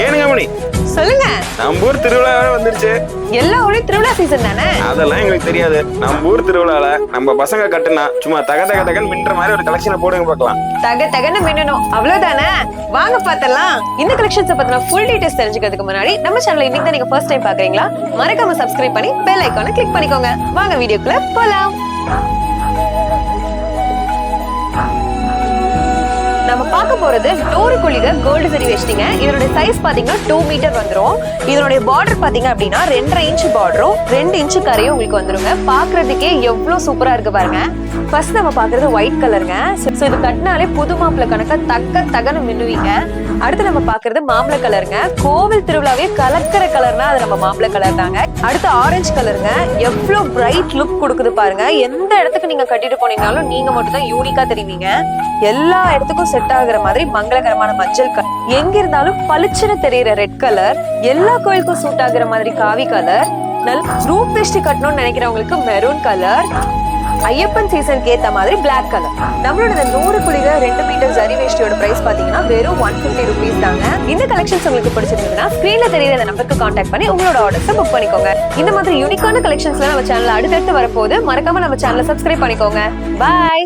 ஏனுங்க மணி, சொல்லுங்க. நம்ம ஊர் திருவிழா வந்துருச்சு. எல்லா ஊரையும் திருவிழா சீசன் தானே. அதெல்லாம் எங்களுக்கு தெரியாது. நம்ம ஊர் திருவிழால நம்ம பசங்க கட்டுனா சும்மா தக தக தகன்னு மின்ற மாதிரி ஒரு கலெக்ஷனை போடுங்க பார்க்கலாம். தக தகன்னு மின்னணும், அவ்வளவுதானே. வாங்க பார்த்தலாம். இந்த கலெக்ஷன்ஸ் பத்தின ஃபுல் டீடைல்ஸ் தெரிஞ்சுக்கிறதுக்கு முன்னாடி நம்ம சேனலை இன்னைக்கு தான் நீங்க ஃபர்ஸ்ட் டைம் பாக்குறீங்களா, மறக்காம சப்ஸ்கிரைப் பண்ணி பெல் ஐகானை கிளிக் பண்ணிக்கோங்க. வாங்க வீடியோக்குள்ள போலாம். நம்ம பார்க்க போறது டோரு குளிக கோல்டு சரி வேஷ்டிங்க. இதனுடைய சைஸ் பாத்தீங்கன்னா 2 மீட்டர் வந்துரும். இதனுடைய பார்டர் பாத்தீங்க அப்படின்னா 2.5 இன்ச் பார்டரும் 2 இன்ச் கரையும் உங்களுக்கு வந்துருங்க. பாக்குறதுக்கே எவ்வளவு சூப்பரா இருக்கு பாருங்க. ஃபர்ஸ்ட் நம்ம பாக்குறது ஒயிட் கலருங்க. இது கட்டினாலே புது மாப்பிளை கணக்கா தக்க தகன்னு மின்னுவீங்க. அடுத்து நம்ம பாக்குறது மாம்பழ கலருங்க. கோவில் திருவிழாவே கலக்கிற கலர்னா அது நம்ம மாம்பழ கலர் தாங்க. அடுத்து ஆரஞ்சு கலருங்க. எவ்வளவு பிரைட் லுக் கொடுக்குது பாருங்க. எந்த இடத்துக்கு நீங்க கட்டிட்டு போனீங்கனாலும் நீங்க மட்டும் தான் யூனிக்கா தெரிவிங்க. எல்லா இடத்துக்கும் செட் ஆகுற மாதிரி மங்களகரமான மஞ்சள் கலர், எங்க இருந்தாலும் பளிச்சுன்னு தெரியுற ரெட் கலர், எல்லா கோயிலுக்கும் சூட் ஆகுற மாதிரி காவி கலர், நல்ல ரூப் வேஷ்டி கட்டணும்னு நினைக்கிறவங்களுக்கு மெரூன் கலர், ஐயப்பன் சீசனுக்கு ஏத்த மாதிரி பிளாக் கலர். நம்மளோட இந்த 100 குளிக 2 மீட்டர் ஜரி வேஷ்டியோட பிரைஸ் பாத்தீங்கன்னா வெறும் 150 rupees தாங்க. இந்த கலெக்ஷன்ஸ் உங்களுக்கு பிடிச்சிருந்ததுன்னா ஸ்கிரீன்ல தெரியுற இந்த நம்பருக்கு கான்டாக்ட் பண்ணி உங்களோட ஆர்டர்ஸ் புக் பண்ணிக்கோங்க. இந்த மாதிரி யூனிக்கான கலெக்ஷன்ஸ்ல நம்ம சேனல்ல அடுத்தடுத்து வரப்போது, மறக்காம நம்ம சேனலை சப்ஸ்கிரைப் பண்ணிக்கோங்க. பாய்.